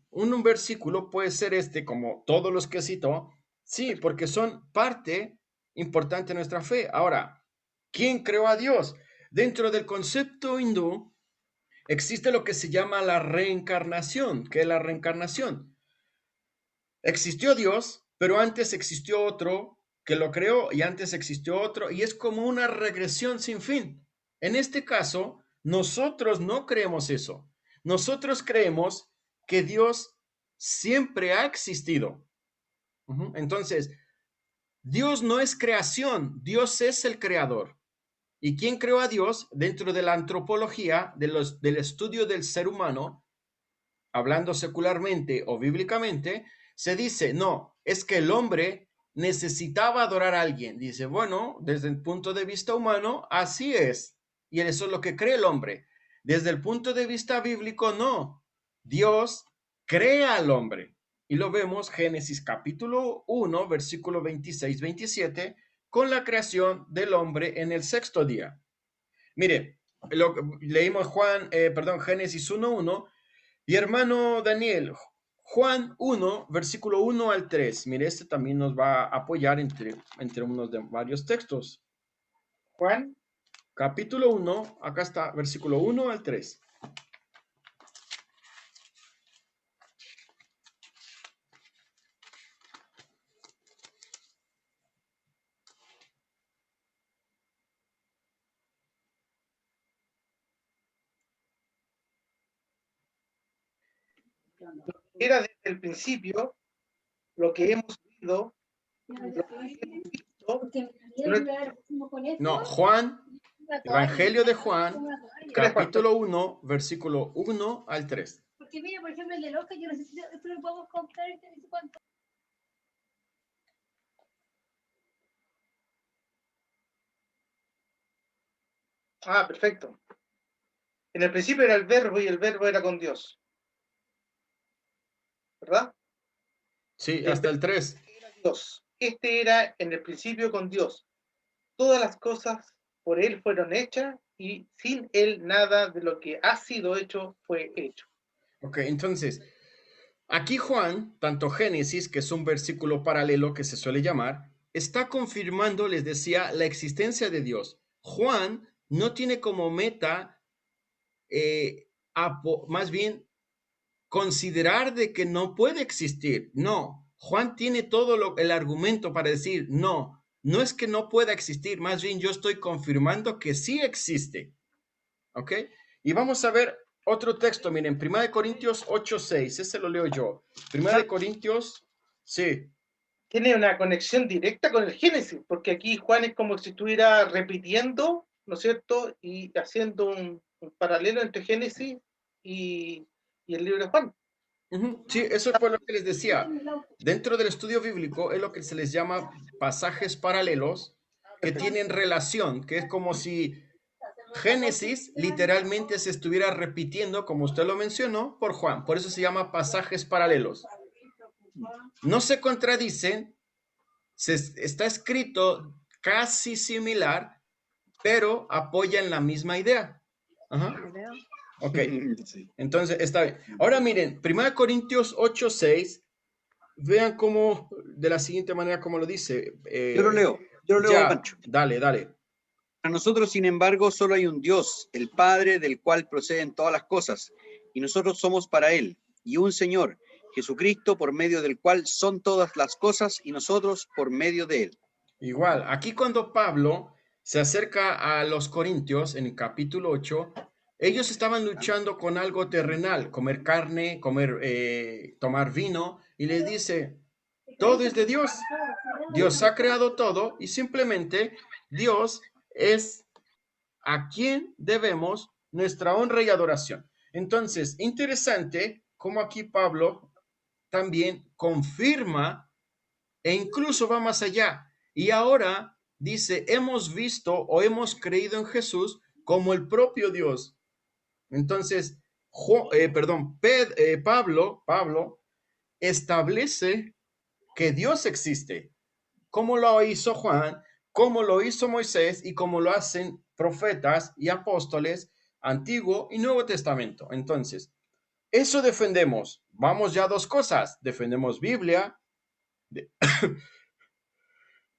A: un versículo puede ser este, como todos los que citó, sí, porque son parte importante de nuestra fe. Ahora, ¿quién creó a Dios? Dentro del concepto hindú, existe lo que se llama la reencarnación. ¿Qué es la reencarnación? Existió Dios, pero antes existió otro que lo creó y antes existió otro y es como una regresión sin fin. En este caso, nosotros no creemos eso. Nosotros creemos que Dios siempre ha existido. Entonces, Dios no es creación, Dios es el creador. ¿Y quién creó a Dios? Dentro de la antropología, del estudio del ser humano, hablando secularmente o bíblicamente, se dice, no, es que el hombre necesitaba adorar a alguien. Dice, bueno, desde el punto de vista humano, así es. Y eso es lo que cree el hombre. Desde el punto de vista bíblico, no. Dios crea al hombre. Y lo vemos Génesis capítulo 1, versículo 26-27, con la creación del hombre en el sexto día. Mire, leímos Génesis 1:1. Y hermano Daniel, Juan 1, versículo 1 al 3. Mire, este también nos va a apoyar entre unos de varios textos.
C: Juan.
A: Capítulo 1, acá está, versículo 1 al 3.
C: Era desde el principio lo que hemos visto, lo que hemos visto.
A: No, Juan, Evangelio de Juan, capítulo 1, versículo 1 al 3.
E: Porque mira, por ejemplo, el de Loca, yo no sé si esto lo podemos comprar, no sé cuánto.
C: Ah, perfecto. En el principio era el verbo y el verbo era con Dios. ¿Verdad?
A: Sí, hasta el 3.
C: Era Dios. Este era en el principio con Dios. Todas las cosas por Él fueron hechas y sin Él nada de lo que ha sido hecho fue hecho.
A: Ok, entonces, aquí Juan, tanto Génesis, que es un versículo paralelo que se suele llamar, está confirmando, les decía, la existencia de Dios. Juan no tiene como meta, más bien, considerar de que no puede existir. No, Juan tiene todo el argumento para decir, no, no es que no pueda existir, más bien yo estoy confirmando que sí existe. ¿Ok? Y vamos a ver otro texto, miren, 1 Corintios 8:6, ese lo leo yo. 1 Corintios, sí.
C: Tiene una conexión directa con el Génesis, porque aquí Juan es como si estuviera repitiendo, ¿no es cierto? Y haciendo un paralelo entre Génesis y el libro de Juan.
A: Sí, eso fue lo que les decía. Dentro del estudio bíblico es lo que se les llama pasajes paralelos que tienen relación, que es como si Génesis literalmente se estuviera repitiendo, como usted lo mencionó, por Juan. Por eso se llama pasajes paralelos. No se contradicen, está escrito casi similar, pero apoyan la misma idea. Ajá. Ok, entonces está bien. Ahora miren, 1 Corintios 8:6, vean cómo, de la siguiente manera, como lo dice.
B: Yo lo leo,
A: ya,
B: Pancho.
A: Dale.
B: Para nosotros, sin embargo, solo hay un Dios, el Padre, del cual proceden todas las cosas, y nosotros somos para Él, y un Señor, Jesucristo, por medio del cual son todas las cosas, y nosotros por medio de Él.
A: Igual, aquí cuando Pablo se acerca a los Corintios, en el capítulo 8, ellos estaban luchando con algo terrenal, comer carne, tomar vino, y les dice, todo es de Dios. Dios ha creado todo y simplemente Dios es a quien debemos nuestra honra y adoración. Entonces, interesante cómo aquí Pablo también confirma e incluso va más allá. Y ahora dice, hemos visto o hemos creído en Jesús como el propio Dios. Entonces, Pablo establece que Dios existe, como lo hizo Juan, como lo hizo Moisés y como lo hacen profetas y apóstoles, Antiguo y Nuevo Testamento. Entonces, eso defendemos. Vamos ya a dos cosas. Defendemos Biblia,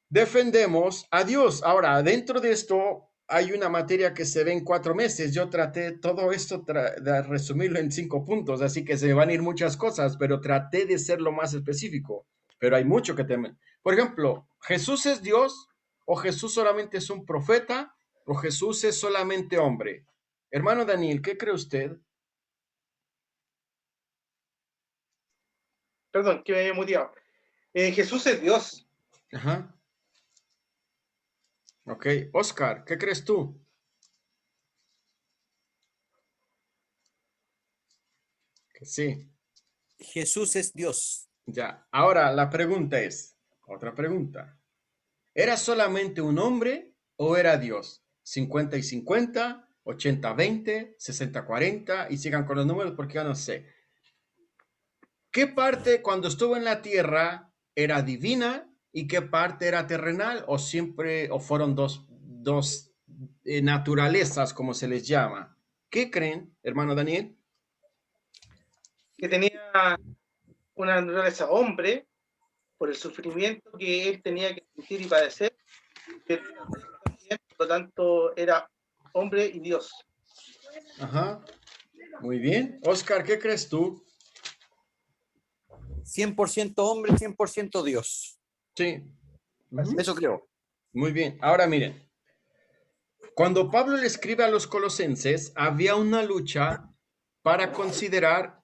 A: defendemos a Dios. Ahora, dentro de esto hay una materia que se ve en 4 meses. Yo traté todo esto de resumirlo en 5 puntos, así que se me van a ir muchas cosas, pero traté de ser lo más específico. Pero hay mucho que temer. Por ejemplo, ¿Jesús es Dios o Jesús solamente es un profeta o Jesús es solamente hombre? Hermano Daniel, ¿qué cree usted?
C: Perdón, que me había muteado. Jesús es Dios.
A: Ajá. Ok. Oscar, ¿qué crees tú? Que sí.
F: Jesús es Dios.
A: Ya. Ahora la pregunta es, otra pregunta. ¿Era solamente un hombre o era Dios? 50 y 50, 80-20, 60-40 y sigan con los números porque ya no sé. ¿Qué parte cuando estuvo en la tierra era divina y qué parte era terrenal o siempre o fueron dos naturalezas como se les llama? ¿Qué creen, hermano Daniel?
C: Que tenía una naturaleza hombre por el sufrimiento que él tenía que sentir y padecer, pero también, por lo tanto, era hombre y Dios.
A: Ajá. Muy bien. Oscar, ¿qué crees tú?
F: 100% hombre, 100% Dios.
A: Sí. Ujú.
F: Eso creo.
A: Muy bien. Ahora miren. Cuando Pablo le escribe a los colosenses, había una lucha para considerar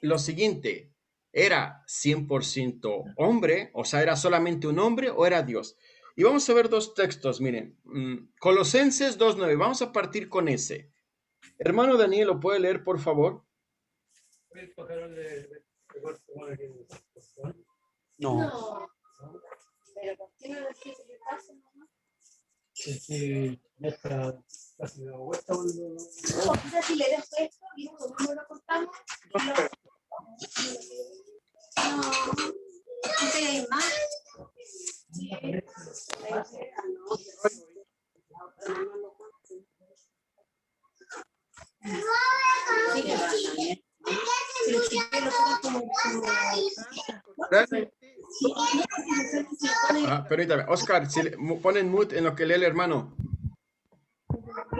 A: lo siguiente. ¿Era 100% hombre? O sea, ¿era solamente un hombre o era Dios? Y vamos a ver 2 textos, miren. Colosenses 2:9. Vamos a partir con ese. Hermano Daniel, ¿lo puede leer, por favor?
F: No.
E: No. Pero ¿por qué no decís que pasa, mamá?
G: Ya está casi dado vuelta.
E: O sea, si le dejo esto y esto no lo cortamos, no. ¿No te hay más?
A: Permítame. Oscar, si ponen mute en lo que lee el hermano.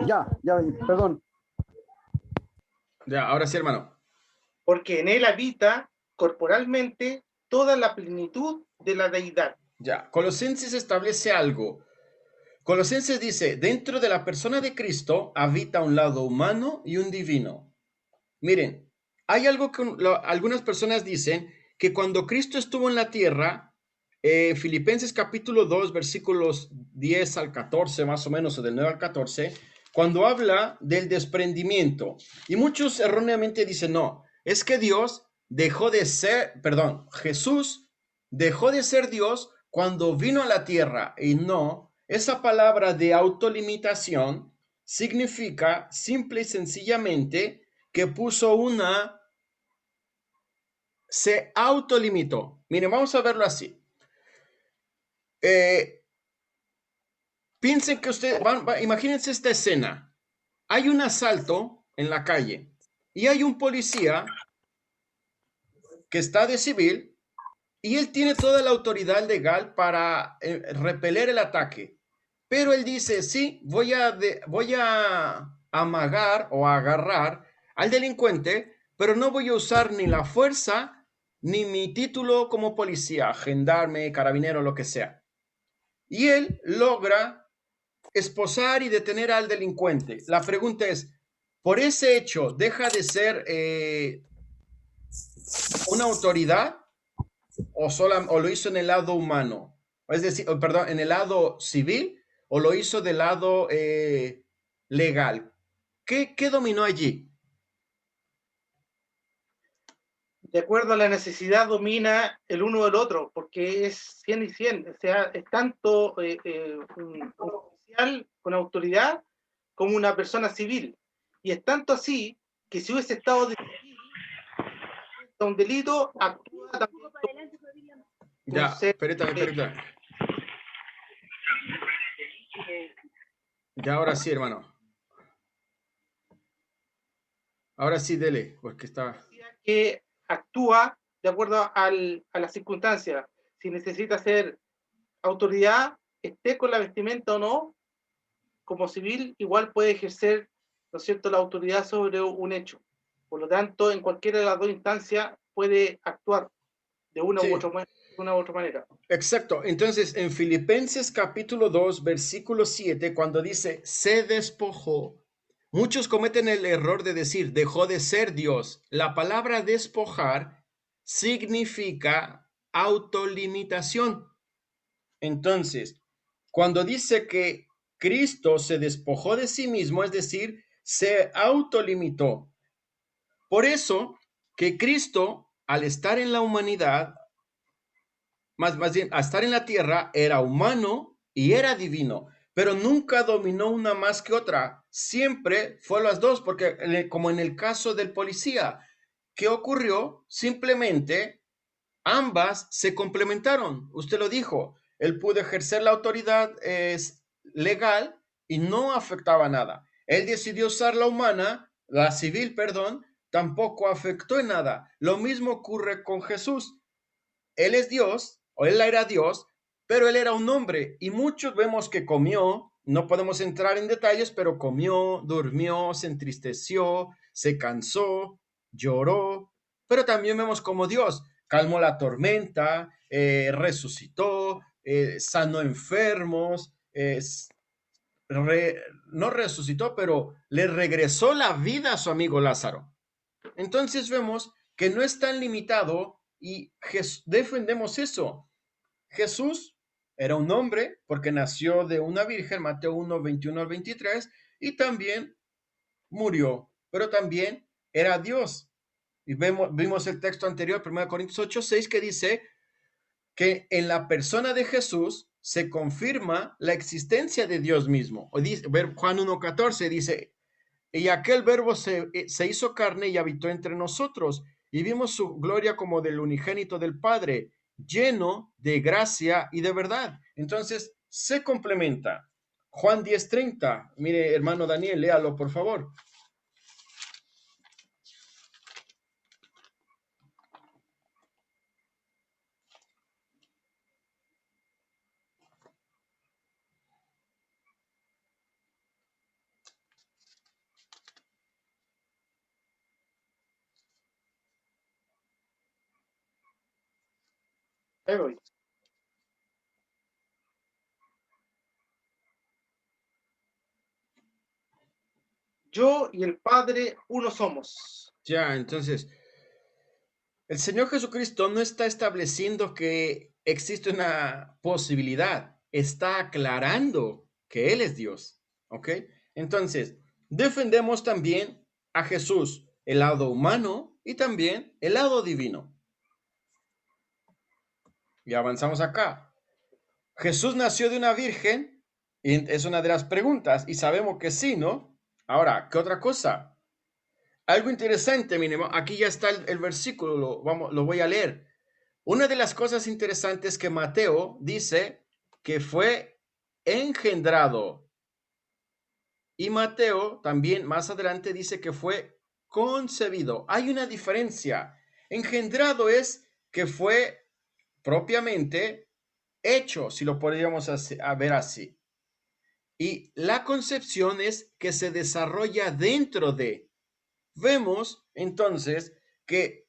G: Ya, perdón.
A: Ya, ahora sí, hermano.
C: Porque en él habita corporalmente toda la plenitud de la deidad.
A: Ya, Colosenses establece algo. Colosenses dice, dentro de la persona de Cristo habita un lado humano y un divino. Miren, hay algo que algunas personas dicen que cuando Cristo estuvo en la tierra, Filipenses capítulo 2, versículos 10 al 14, más o menos, o del 9 al 14, cuando habla del desprendimiento. Y muchos erróneamente dicen, no, es que Dios dejó de ser, perdón, Jesús dejó de ser Dios cuando vino a la tierra. Y no, esa palabra de autolimitación significa simple y sencillamente que puso se autolimitó. Miren, vamos a verlo así. Piensen que imagínense esta escena. Hay un asalto en la calle y hay un policía que está de civil y él tiene toda la autoridad legal para repeler el ataque. Pero él dice, sí, voy a amagar o a agarrar al delincuente, pero no voy a usar ni la fuerza ni mi título como policía, gendarme, carabinero, lo que sea. Y él logra esposar y detener al delincuente. La pregunta es, ¿por ese hecho deja de ser una autoridad o lo hizo en el lado humano? Es decir, perdón, en el lado civil o lo hizo del lado legal. ¿Qué dominó allí?
C: De acuerdo a la necesidad domina el uno del otro, porque es 100 y 100. O sea, es tanto un oficial con autoridad como una persona civil. Y es tanto así que si hubiese estado de un delito, actúa también.
A: Ya, permítame. Ya, ahora sí, hermano. Ahora sí, dele, porque está...
C: Que actúa de acuerdo a las circunstancias. Si necesita ser autoridad, esté con la vestimenta o no, como civil, igual puede ejercer, ¿no es cierto?, la autoridad sobre un hecho. Por lo tanto, en cualquiera de las dos instancias puede actuar de una u
A: Sí,
C: otra manera.
A: exacto. Entonces, en Filipenses capítulo 2, versículo 7, cuando dice, se despojó, muchos cometen el error de decir, dejó de ser Dios. La palabra despojar significa autolimitación. Entonces, cuando dice que Cristo se despojó de sí mismo, es decir, se autolimitó. Por eso que Cristo, al estar en la humanidad, más bien, al estar en la tierra, era humano y era divino, pero nunca dominó una más que otra. Siempre fue las dos, porque como en el caso del policía, ¿qué ocurrió? Simplemente ambas se complementaron. Usted lo dijo, él pudo ejercer la autoridad legal y no afectaba nada. Él decidió usar la humana, la civil, perdón, tampoco afectó en nada. Lo mismo ocurre con Jesús. Él es Dios, o él era Dios, pero él era un hombre y muchos vemos que comió, no podemos entrar en detalles, pero comió, durmió, se entristeció, se cansó, lloró, pero también vemos como Dios calmó la tormenta, resucitó, sanó enfermos, no resucitó, pero le regresó la vida a su amigo Lázaro. Entonces vemos que no es tan limitado y defendemos eso. Jesús era un hombre porque nació de una virgen, Mateo 1, 21 al 23, y también murió, pero también era Dios. Y vimos el texto anterior, 1 Corintios 8, 6, que dice que en la persona de Jesús se confirma la existencia de Dios mismo. O dice, Juan 1, 14 dice, y aquel verbo se hizo carne y habitó entre nosotros, y vimos su gloria como del unigénito del Padre, lleno de gracia y de verdad. Entonces, se complementa. Juan 10:30. Mire, hermano Daniel, léalo, por favor.
C: Ahí voy. Yo y el Padre uno somos.
A: Ya, entonces, el Señor Jesucristo no está estableciendo que existe una posibilidad, está aclarando que Él es Dios, ¿ok? Entonces, defendemos también a Jesús, el lado humano y también el lado divino. Y avanzamos acá. Jesús nació de una virgen, y es una de las preguntas, y sabemos que sí, ¿no? Ahora, ¿qué otra cosa? Algo interesante, mínimo, aquí ya está el versículo, lo voy a leer. Una de las cosas interesantes que Mateo dice que fue engendrado. Y Mateo también más adelante dice que fue concebido. Hay una diferencia. Engendrado es que fue propiamente hecho, si lo podríamos ver así. Y la concepción es que se desarrolla dentro de. Vemos entonces que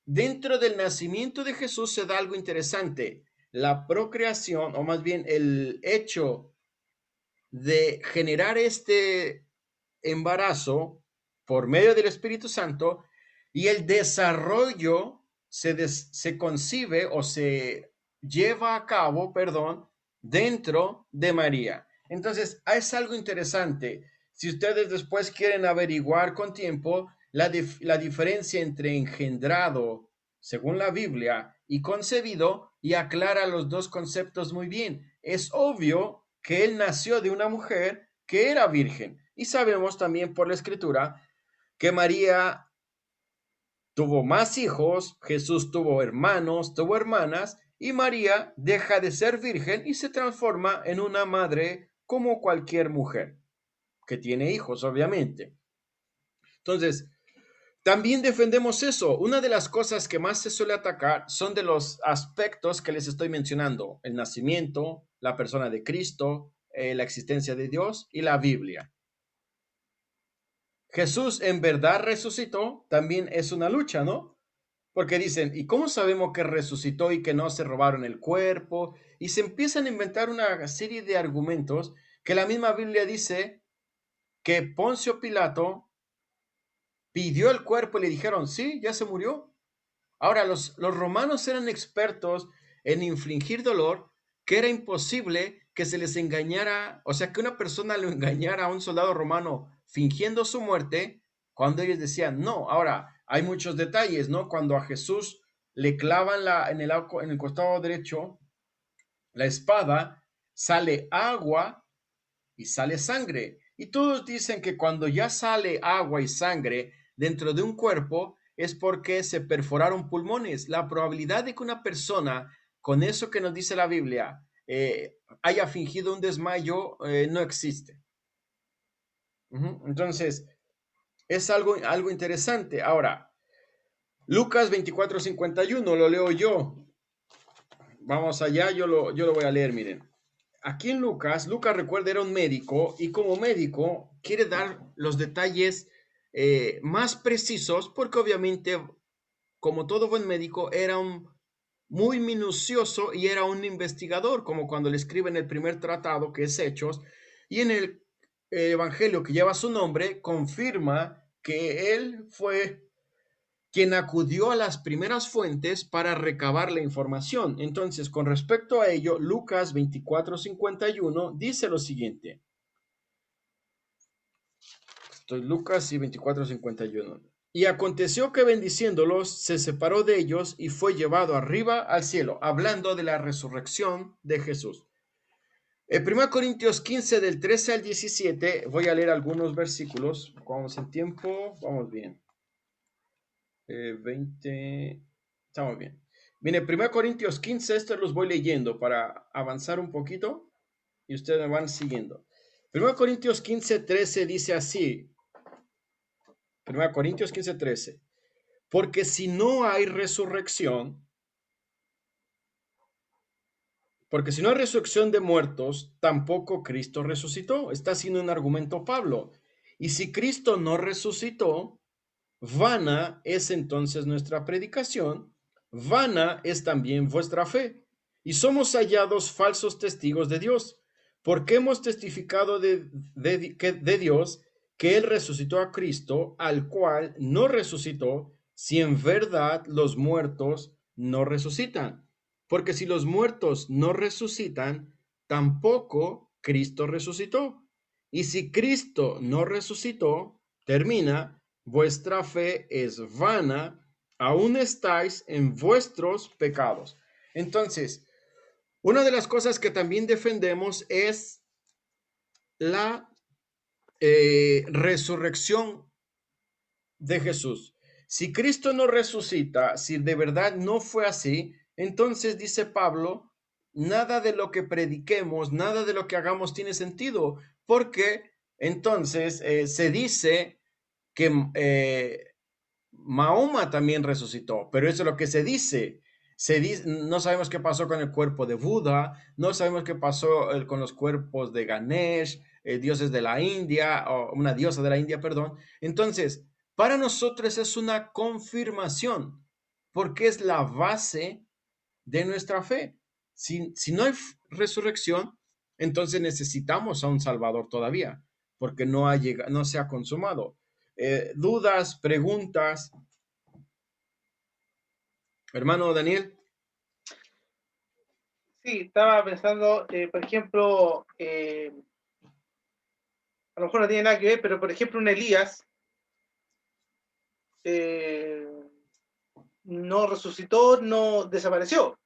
A: dentro del nacimiento de Jesús se da algo interesante. La procreación, o más bien el hecho de generar este embarazo por medio del Espíritu Santo y el desarrollo se concibe o se lleva a cabo, perdón, dentro de María. Entonces, es algo interesante. Si ustedes después quieren averiguar con tiempo la diferencia entre engendrado, según la Biblia, y concebido, y aclara los dos conceptos muy bien. Es obvio que él nació de una mujer que era virgen. Y sabemos también por la escritura que María tuvo más hijos, Jesús tuvo hermanos, tuvo hermanas, y María deja de ser virgen y se transforma en una madre como cualquier mujer que tiene hijos, obviamente. Entonces, también defendemos eso. Una de las cosas que más se suele atacar son de los aspectos que les estoy mencionando: el nacimiento, la persona de Cristo, la existencia de Dios y la Biblia. Jesús en verdad resucitó, también es una lucha, ¿no? Porque dicen, ¿y cómo sabemos que resucitó y que no se robaron el cuerpo? Y se empiezan a inventar una serie de argumentos que la misma Biblia dice que Poncio Pilato pidió el cuerpo y le dijeron, sí, ya se murió. Ahora, los romanos eran expertos en infligir dolor, que era imposible que se les engañara, o sea, que una persona lo engañara a un soldado romano fingiendo su muerte, cuando ellos decían no. Ahora, hay muchos detalles, ¿no? Cuando a Jesús le clavan en el costado derecho la espada, sale agua y sale sangre. Y todos dicen que cuando ya sale agua y sangre dentro de un cuerpo es porque se perforaron pulmones. La probabilidad de que una persona, con eso que nos dice la Biblia, haya fingido un desmayo, no existe. Entonces, es algo interesante. Ahora, Lucas 24:51, lo leo yo. Vamos allá, yo lo voy a leer, miren. Aquí en Lucas recuerda era un médico y como médico quiere dar los detalles más precisos porque obviamente, como todo buen médico, era muy minucioso y era un investigador, como cuando le escriben el primer tratado que es Hechos, y en el evangelio que lleva su nombre confirma que él fue quien acudió a las primeras fuentes para recabar la información. Entonces, con respecto a ello, Lucas 24:51 dice lo siguiente. Estoy Lucas y 24:51. Y aconteció que bendiciéndolos, se separó de ellos y fue llevado arriba al cielo, hablando de la resurrección de Jesús. 1 Corintios 15, del 13 al 17, voy a leer algunos versículos. Vamos en tiempo, vamos bien. 20, estamos bien. Mire, 1 Corintios 15, estos los voy leyendo para avanzar un poquito y ustedes me van siguiendo. 1 Corintios 15, 13 dice así. 1 Corintios 15, 13. Porque si no hay resurrección, de muertos, tampoco Cristo resucitó. Está haciendo un argumento Pablo. Y si Cristo no resucitó, vana es entonces nuestra predicación, vana es también vuestra fe. Y somos hallados falsos testigos de Dios, porque hemos testificado de Dios que Él resucitó a Cristo, al cual no resucitó, si en verdad los muertos no resucitan. Porque si los muertos no resucitan, tampoco Cristo resucitó. Y si Cristo no resucitó, termina, vuestra fe es vana, aún estáis en vuestros pecados. Entonces, una de las cosas que también defendemos es la resurrección de Jesús. Si Cristo no resucita, si de verdad no fue así, entonces dice Pablo, nada de lo que prediquemos, nada de lo que hagamos tiene sentido, porque entonces se dice que Mahoma también resucitó, pero eso es lo que se dice. No sabemos qué pasó con el cuerpo de Buda, no sabemos qué pasó con los cuerpos de Ganesh, dioses de la India, o una diosa de la India, perdón. Entonces, para nosotros es una confirmación, porque es la base de nuestra fe. Si no hay resurrección, entonces necesitamos a un Salvador todavía, porque no se ha consumado. Dudas, preguntas. Hermano Daniel.
C: Sí, estaba pensando, por ejemplo, a lo mejor no tiene nada que ver, pero por ejemplo un Elías no resucitó, no desapareció.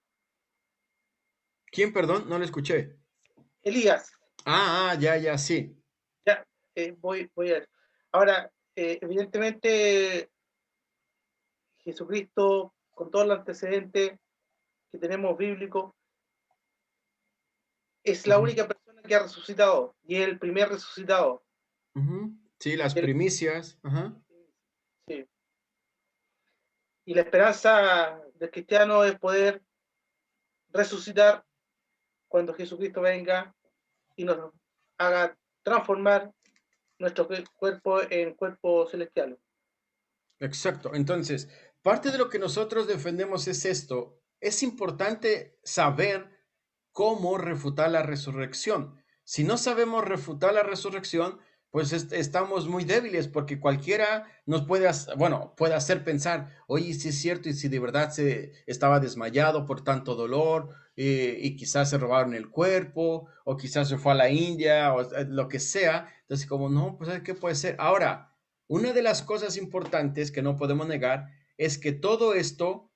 A: ¿Quién, perdón? No lo escuché.
C: Elías.
A: Ya, sí.
C: Ya, voy a ver. Ahora, evidentemente, Jesucristo, con todo el antecedente que tenemos bíblico, es la única persona que ha resucitado y es el primer resucitado.
A: Sí, las primicias.
C: Sí. Y la esperanza del cristiano es poder resucitar cuando Jesucristo venga y nos haga transformar nuestro cuerpo en cuerpo celestial.
A: Exacto. Entonces, parte de lo que nosotros defendemos es esto. Es importante saber cómo refutar la resurrección. Si no sabemos refutar la resurrección, pues estamos muy débiles porque cualquiera nos puede, puede hacer pensar, oye, si es cierto y si de verdad se estaba desmayado por tanto dolor y quizás se robaron el cuerpo o quizás se fue a la India o lo que sea. Entonces, como no, pues ¿qué puede ser? Ahora, una de las cosas importantes que no podemos negar es que todo esto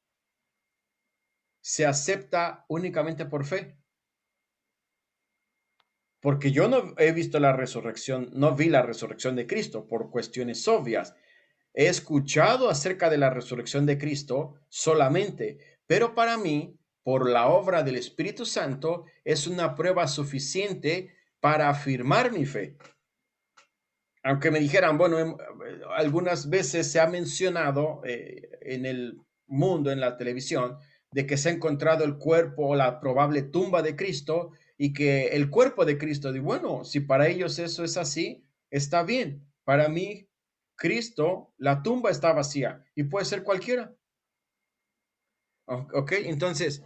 A: se acepta únicamente por fe. Porque yo no he visto la resurrección, no vi la resurrección de Cristo por cuestiones obvias. He escuchado acerca de la resurrección de Cristo solamente, pero para mí, por la obra del Espíritu Santo, es una prueba suficiente para afirmar mi fe. Aunque me dijeran, bueno, algunas veces se ha mencionado en el mundo, en la televisión, de que se ha encontrado el cuerpo o la probable tumba de Cristo y que el cuerpo de Cristo, y bueno, si para ellos eso es así, está bien. Para mí, Cristo, la tumba está vacía y puede ser cualquiera. ¿Ok? Entonces,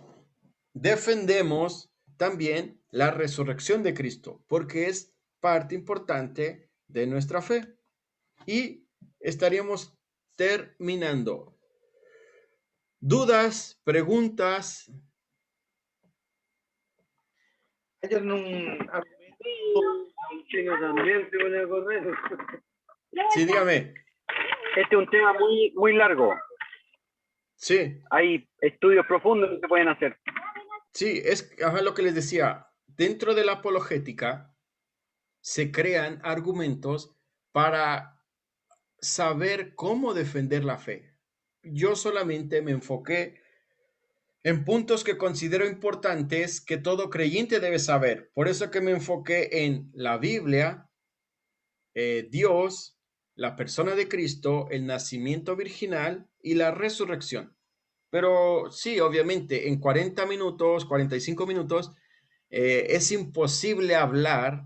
A: defendemos también la resurrección de Cristo porque es parte importante de nuestra fe. Y estaríamos terminando. ¿Dudas? ¿Preguntas?
C: Hay un argumento.
H: También te voy a correr.
A: Sí, dígame.
H: Este es un tema muy largo.
A: Sí,
H: Hay estudios profundos que se pueden hacer.
A: sí, es lo que les decía. Dentro de la apologética se crean argumentos para saber cómo defender la fe. Yo solamente me enfoqué en puntos que considero importantes que todo creyente debe saber. Por eso que me enfoqué en la Biblia, Dios, la persona de Cristo, el nacimiento virginal y la resurrección. Pero sí, obviamente, en 40 minutos, 45 minutos, es imposible hablar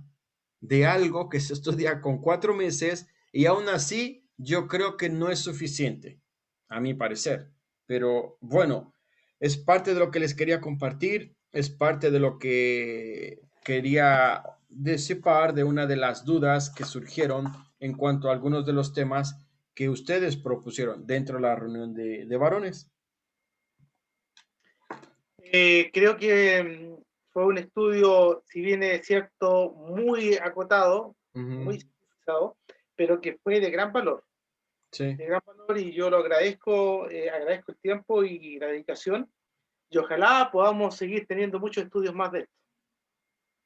A: de algo que se estudia con 4 meses y aún así yo creo que no es suficiente, a mi parecer. Pero bueno, es parte de lo que les quería compartir, es parte de lo que quería disipar de una de las dudas que surgieron en cuanto a algunos de los temas que ustedes propusieron dentro de la reunión de varones.
C: Creo que fue un estudio, si bien es cierto, muy acotado, muy especializado, pero que fue de gran valor.
A: Sí.
C: De gran valor, y yo lo agradezco, agradezco el tiempo y la dedicación, y ojalá podamos seguir teniendo muchos estudios más de esto.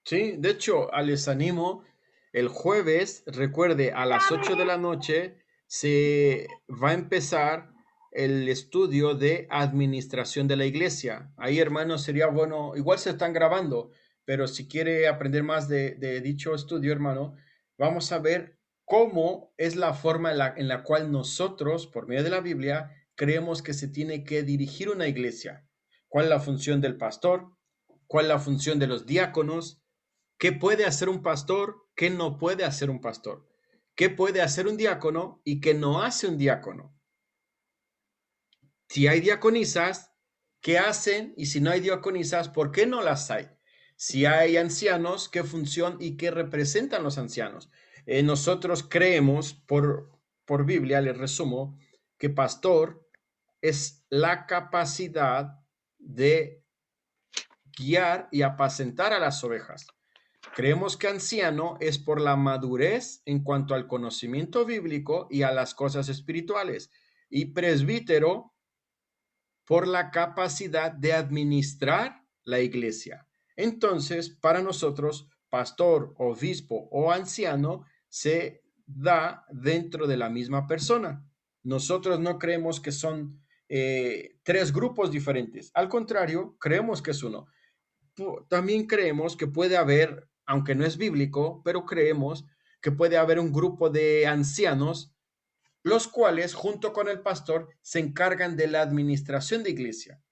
A: Sí, de hecho, les animo, el jueves, recuerde, a las 8 de la noche se va a empezar el estudio de administración de la iglesia. Ahí, hermano, sería bueno, igual se están grabando, pero si quiere aprender más de dicho estudio, hermano, vamos a ver cómo es la forma en la cual nosotros, por medio de la Biblia, creemos que se tiene que dirigir una iglesia. ¿Cuál es la función del pastor? ¿Cuál es la función de los diáconos? ¿Qué puede hacer un pastor? ¿Qué no puede hacer un pastor? ¿Qué puede hacer un diácono y qué no hace un diácono? Si hay diaconisas, ¿qué hacen? Y si no hay diaconisas, ¿por qué no las hay? Si hay ancianos, ¿qué función y qué representan los ancianos? Nosotros creemos, por Biblia, les resumo, que pastor es la capacidad de guiar y apacentar a las ovejas. Creemos que anciano es por la madurez en cuanto al conocimiento bíblico y a las cosas espirituales. Y presbítero por la capacidad de administrar la iglesia. Entonces, para nosotros, pastor, obispo o anciano se da dentro de la misma persona. Nosotros no creemos que son 3 grupos diferentes. Al contrario, creemos que es uno. También creemos que puede haber, aunque no es bíblico, pero creemos que puede haber un grupo de ancianos, los cuales junto con el pastor se encargan de la administración de iglesia.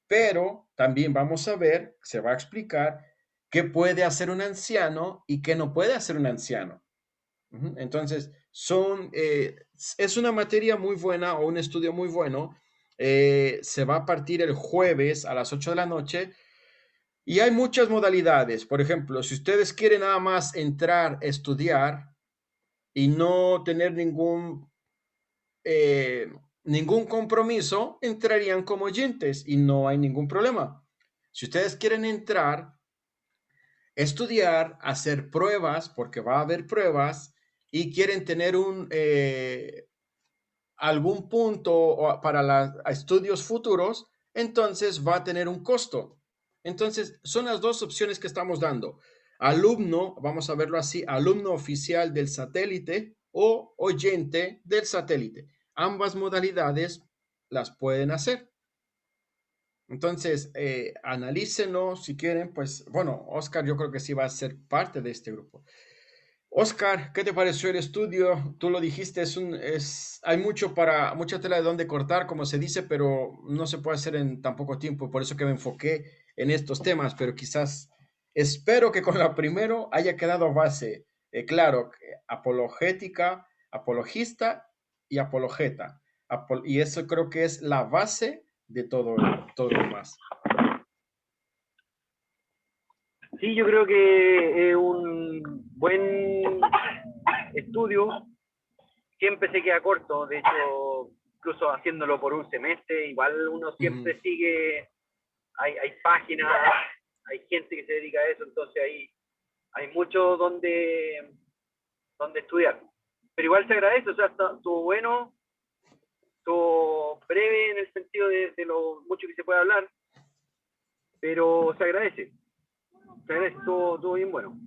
A: Pero también vamos a ver, se va a explicar qué puede hacer un anciano y qué no puede hacer un anciano. Entonces, es una materia muy buena o un estudio muy bueno. Se va a partir el jueves a las 8 de la noche y hay muchas modalidades. Por ejemplo, si ustedes quieren nada más entrar, estudiar y no tener ningún compromiso, entrarían como oyentes y no hay ningún problema. Si ustedes quieren entrar, estudiar, hacer pruebas, porque va a haber pruebas, y quieren tener algún punto para los estudios futuros, entonces va a tener un costo. Entonces, son las dos opciones que estamos dando. Alumno, vamos a verlo así, alumno oficial del satélite o oyente del satélite. Ambas modalidades las pueden hacer. Entonces, analícenlo si quieren, pues, bueno, Oscar yo creo que sí va a ser parte de este grupo. Oscar, ¿qué te pareció el estudio? Tú lo dijiste, hay mucha tela de dónde cortar, como se dice, pero no se puede hacer en tan poco tiempo, por eso que me enfoqué en estos temas, pero quizás espero que con la primero haya quedado base, claro, apologética, apologista y apologeta, y eso creo que es la base de todo lo demás.
H: Sí, yo creo que es un buen estudio. Siempre se queda corto, de hecho, incluso haciéndolo por un semestre, igual uno siempre sigue, hay páginas, hay gente que se dedica a eso, entonces hay mucho donde estudiar. Pero igual se agradece, o sea, estuvo bueno, estuvo breve en el sentido de lo mucho que se puede hablar, pero se agradece, estuvo bien bueno.